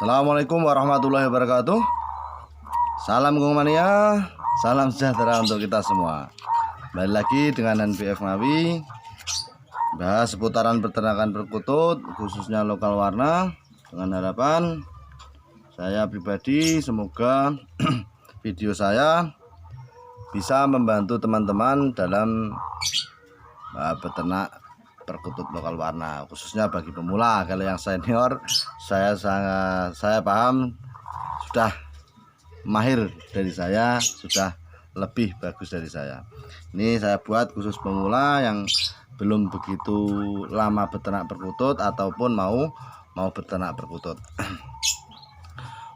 Assalamualaikum warahmatullahi wabarakatuh. Salam Gung Mania, salam sejahtera untuk kita semua. Kembali lagi dengan NBF Ngawi, bahas seputaran peternakan perkutut, khususnya lokal warna. Dengan harapan saya pribadi, semoga video saya bisa membantu teman-teman dalam beternak perkutut lokal warna, khususnya bagi pemula. Kalau yang senior, saya paham sudah mahir dari saya, sudah lebih bagus dari saya. Ini saya buat khusus pemula yang belum begitu lama beternak perkutut ataupun mau beternak perkutut.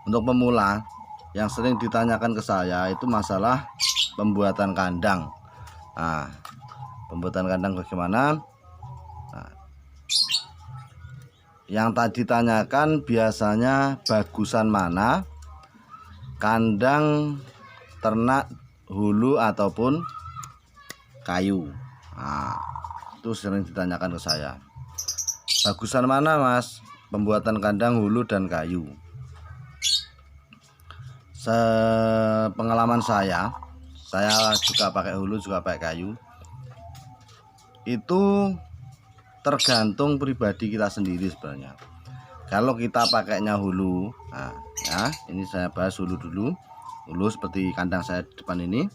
Untuk pemula yang sering ditanyakan ke saya itu masalah pembuatan kandang. Nah, pembuatan kandang bagaimana? Yang tadi tanyakan biasanya bagusan mana, kandang ternak hulu ataupun kayu. Nah, itu sering ditanyakan ke saya. Bagusan mana Mas pembuatan kandang hulu dan kayu? Sepengalaman saya juga pakai hulu juga pakai kayu. Itu tergantung pribadi kita sendiri sebenarnya. Kalau kita pakainya hulu, nah ya, ini saya bahas hulu dulu. Hulu seperti kandang saya di depan ini.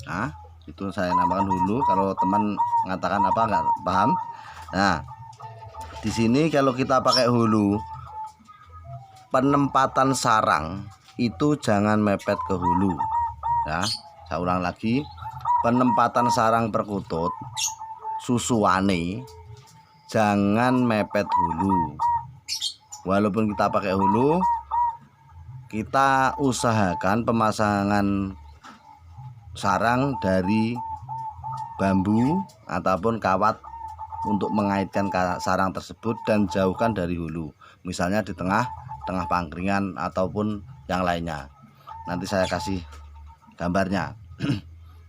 Nah, itu saya namakan hulu. Kalau teman mengatakan apa nggak paham. Nah, di sini kalau kita pakai hulu, penempatan sarang itu jangan mepet ke hulu. Ya, saya ulang lagi, penempatan sarang perkutut susuane jangan mepet hulu. Walaupun kita pakai hulu, kita usahakan pemasangan sarang dari bambu ataupun kawat untuk mengaitkan sarang tersebut dan jauhkan dari hulu. Misalnya di tengah pangkringan ataupun yang lainnya. Nanti saya kasih gambarnya.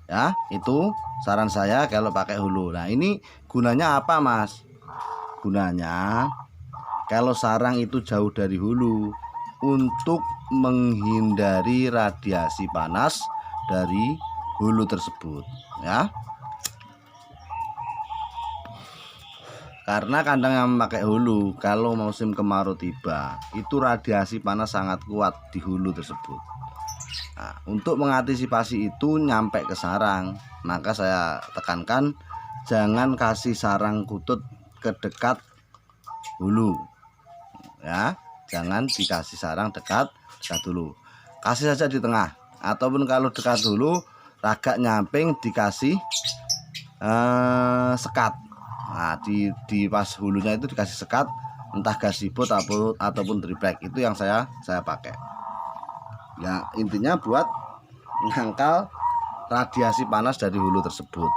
Ya, itu saran saya kalau pakai hulu. Nah, ini gunanya apa, Mas? Gunanya kalau sarang itu jauh dari hulu untuk menghindari radiasi panas dari hulu tersebut, ya. Karena kandang yang pakai hulu kalau musim kemarau tiba, itu radiasi panas sangat kuat di hulu tersebut. Nah, untuk mengantisipasi itu nyampe ke sarang, maka saya tekankan jangan kasih sarang kutut ke dekat hulu, ya. Jangan dikasih sarang dekat dulu, kasih saja di tengah, ataupun kalau dekat dulu agak nyamping dikasih sekat. Nah, di pas hulunya itu dikasih sekat, entah gasibot ataupun triplek. Itu yang saya pakai. Ya, intinya buat menangkal radiasi panas dari hulu tersebut.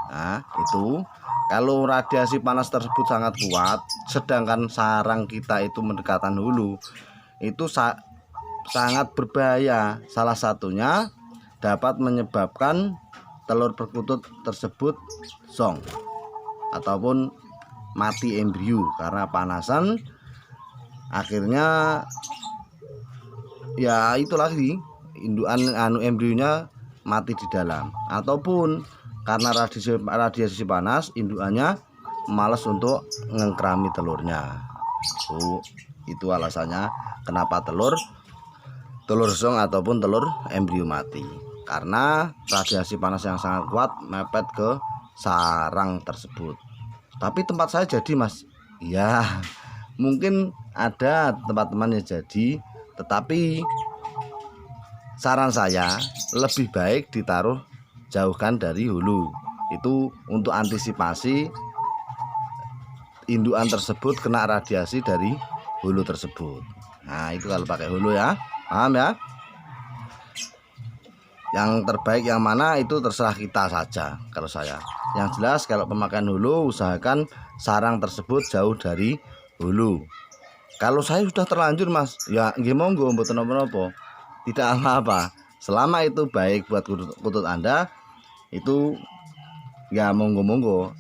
Nah, itu kalau radiasi panas tersebut sangat kuat, sedangkan sarang kita itu mendekatan hulu, itu sangat berbahaya. Salah satunya dapat menyebabkan telur perkutut tersebut zong ataupun mati embrio karena panasan. Akhirnya ya itu lagi, indukan embrionya mati di dalam, ataupun karena radiasi panas indukannya malas untuk ngengkrami telurnya. Itu alasannya kenapa telur zong ataupun telur embrio mati, karena radiasi panas yang sangat kuat mepet ke sarang tersebut. Tapi tempat saya jadi, Mas, ya mungkin ada tempat-teman yang jadi, tetapi saran saya lebih baik ditaruh jauhkan dari hulu. Itu untuk antisipasi indukan tersebut kena radiasi dari hulu tersebut. Nah, itu kalau pakai hulu, ya. Paham ya? Yang terbaik yang mana itu terserah kita saja. Kalau saya, yang jelas kalau pemakaian hulu, usahakan sarang tersebut jauh dari hulu. Kalau saya sudah terlanjur, Mas, ya nggih monggo mboten napa-napa. Tidak apa-apa. Selama itu baik buat kutut Anda, itu ya monggo-monggo.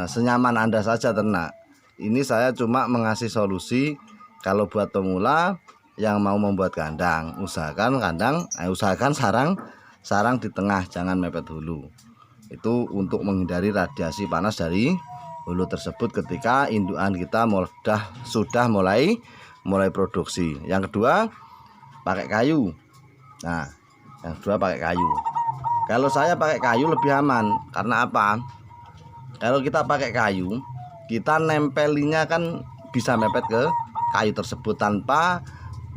Senyaman Anda saja ternak. Ini saya cuma mengasih solusi kalau buat pemula yang mau membuat kandang, usahakan sarang di tengah, jangan mepet hulu. Itu untuk menghindari radiasi panas dari hulu tersebut ketika indukan kita sudah mulai produksi. Yang kedua, pakai kayu. Nah, yang kedua pakai kayu. Kalau saya pakai kayu lebih aman, karena apa? Kalau kita pakai kayu, kita nempelinya kan bisa mepet ke kayu tersebut tanpa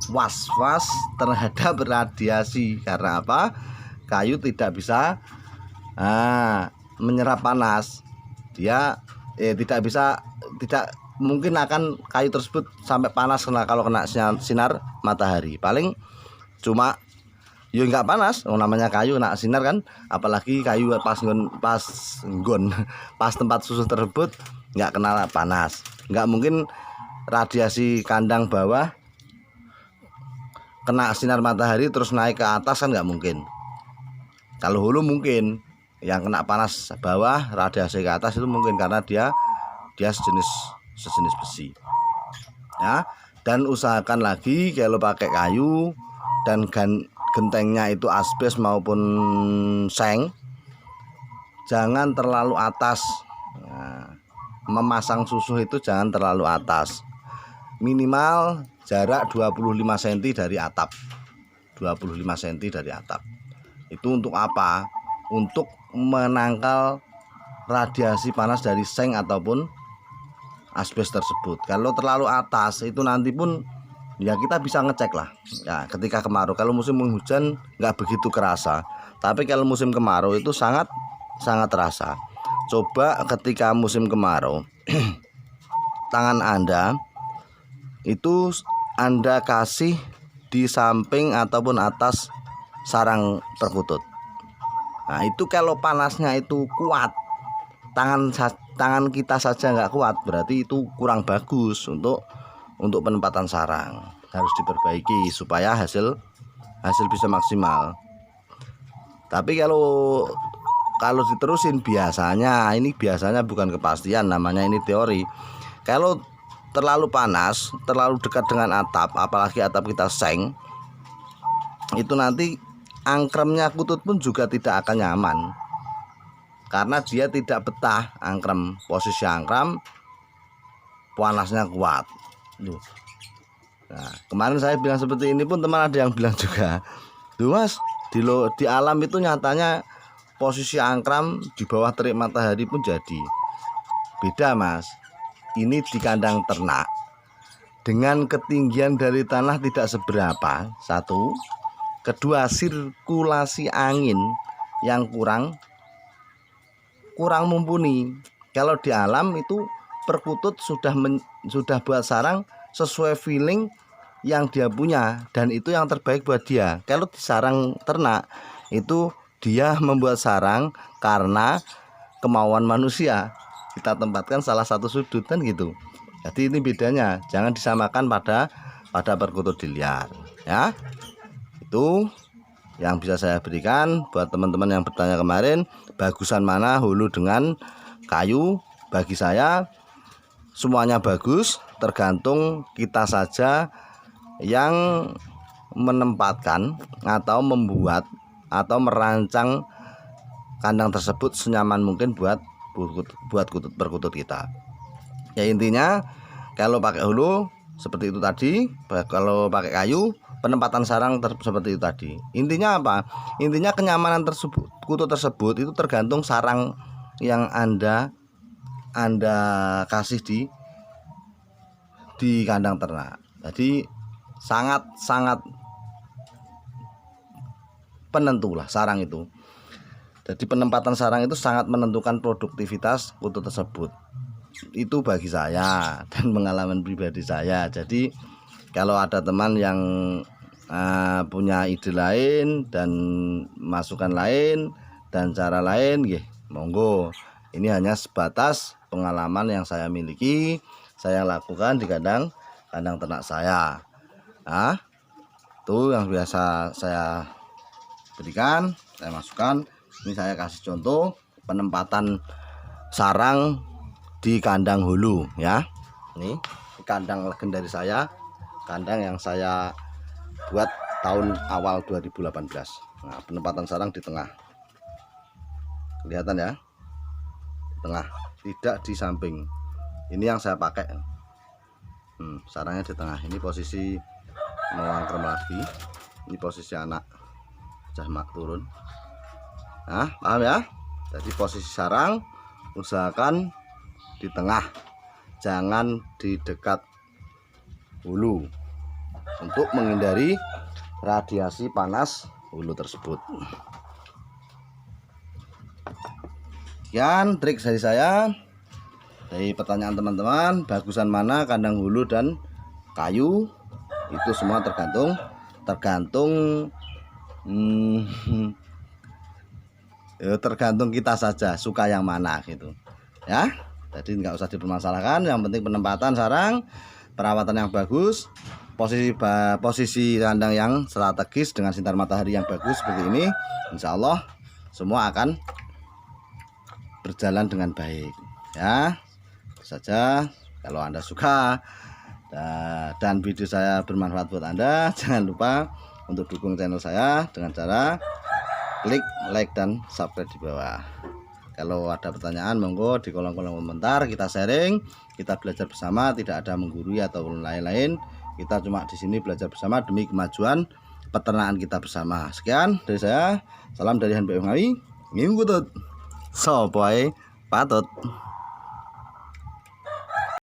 was-was terhadap radiasi. Karena apa? Kayu tidak bisa menyerap panas. Dia tidak mungkin akan kayu tersebut sampai panas kalau kena sinar matahari. Paling cuma nggak panas, namanya kayu kena sinar kan, apalagi kayu pas tempat susu tersebut nggak kena panas. Nggak mungkin radiasi kandang bawah kena sinar matahari terus naik ke atas, kan nggak mungkin. Kalau hulu mungkin, yang kena panas bawah radiasi ke atas itu mungkin, karena dia sejenis besi ya. Dan usahakan lagi kalau pakai kayu dan gentengnya itu asbes maupun seng, jangan terlalu atas. Memasang susu itu jangan terlalu atas, minimal jarak 25 cm dari atap. 25 cm dari atap. Itu untuk apa? Untuk menangkal radiasi panas dari seng ataupun asbes tersebut. Kalau terlalu atas itu nanti pun ya kita bisa ngecek lah ya, ketika kemarau. Kalau musim hujan nggak begitu kerasa, tapi kalau musim kemarau itu sangat terasa. Coba ketika musim kemarau tangan Anda itu Anda kasih di samping ataupun atas sarang perkutut. Nah, itu kalau panasnya itu kuat, tangan kita saja nggak kuat, berarti itu kurang bagus untuk penempatan sarang. Harus diperbaiki supaya hasil bisa maksimal. Tapi kalau diterusin biasanya bukan kepastian, namanya ini teori. Kalau terlalu panas, terlalu dekat dengan atap, apalagi atap kita seng, itu nanti angkremnya kutut pun juga tidak akan nyaman, karena dia tidak betah angkrem. Posisi angkrem panasnya kuat. Nah, kemarin saya bilang seperti ini pun teman ada yang bilang juga, tuh Mas, di alam itu nyatanya posisi angkrem di bawah terik matahari pun jadi beda, Mas. Ini di kandang ternak dengan ketinggian dari tanah tidak seberapa, satu. Kedua, sirkulasi angin yang kurang mumpuni. Kalau di alam itu perkutut sudah buat sarang sesuai feeling yang dia punya, dan itu yang terbaik buat dia. Kalau di sarang ternak itu dia membuat sarang karena kemauan manusia, kita tempatkan salah satu sudut kan gitu. Jadi ini bedanya, jangan disamakan pada perkutut di liar ya. Itu yang bisa saya berikan buat teman-teman yang bertanya kemarin, bagusan mana hulu dengan kayu. Bagi saya semuanya bagus, tergantung kita saja yang menempatkan atau membuat atau merancang kandang tersebut senyaman mungkin buat perkutut kita. Ya intinya kalau pakai hulu seperti itu tadi, kalau pakai kayu penempatan sarang seperti itu tadi. Intinya apa? Intinya kenyamanan kutut tersebut itu tergantung sarang yang Anda kasih di kandang ternak. Jadi sangat penentu lah sarang itu. Jadi penempatan sarang itu sangat menentukan produktivitas kutut tersebut. Itu bagi saya dan pengalaman pribadi saya. Jadi kalau ada teman yang punya ide lain dan masukan lain dan cara lain, monggo. Ini hanya sebatas pengalaman yang saya miliki, saya lakukan di kandang ternak saya. Nah, itu yang biasa saya berikan, saya masukkan. Ini saya kasih contoh penempatan sarang di kandang hulu ya. Ini kandang legendaris saya, kandang yang saya buat tahun awal 2018. Nah, penempatan sarang di tengah, kelihatan ya, di tengah, tidak di samping. Ini yang saya pakai. Sarangnya di tengah. Ini posisi mau angkrem lagi. Ini posisi anak jamak turun. Nah, paham ya? Jadi posisi sarang usahakan di tengah, jangan di dekat hulu untuk menghindari radiasi panas hulu tersebut. Sekian trik dari saya. Dari pertanyaan teman-teman, bagusan mana kandang hulu dan kayu, itu semua tergantung tergantung kita saja suka yang mana gitu ya. Jadi nggak usah dipermasalahkan, yang penting penempatan sarang, perawatan yang bagus, posisi kandang yang strategis dengan sinar matahari yang bagus seperti ini, insya Allah semua akan berjalan dengan baik ya. Itu saja. Kalau Anda suka dan video saya bermanfaat buat Anda, jangan lupa untuk dukung channel saya dengan cara klik like dan subscribe di bawah. Kalau ada pertanyaan monggo di kolom-kolom komentar, kita sharing, kita belajar bersama, tidak ada menggurui ataupun lain-lain. Kita cuma di sini belajar bersama demi kemajuan peternakan kita bersama. Sekian dari saya, salam dari HNPF Ngawi, ngikutut sopoy patut.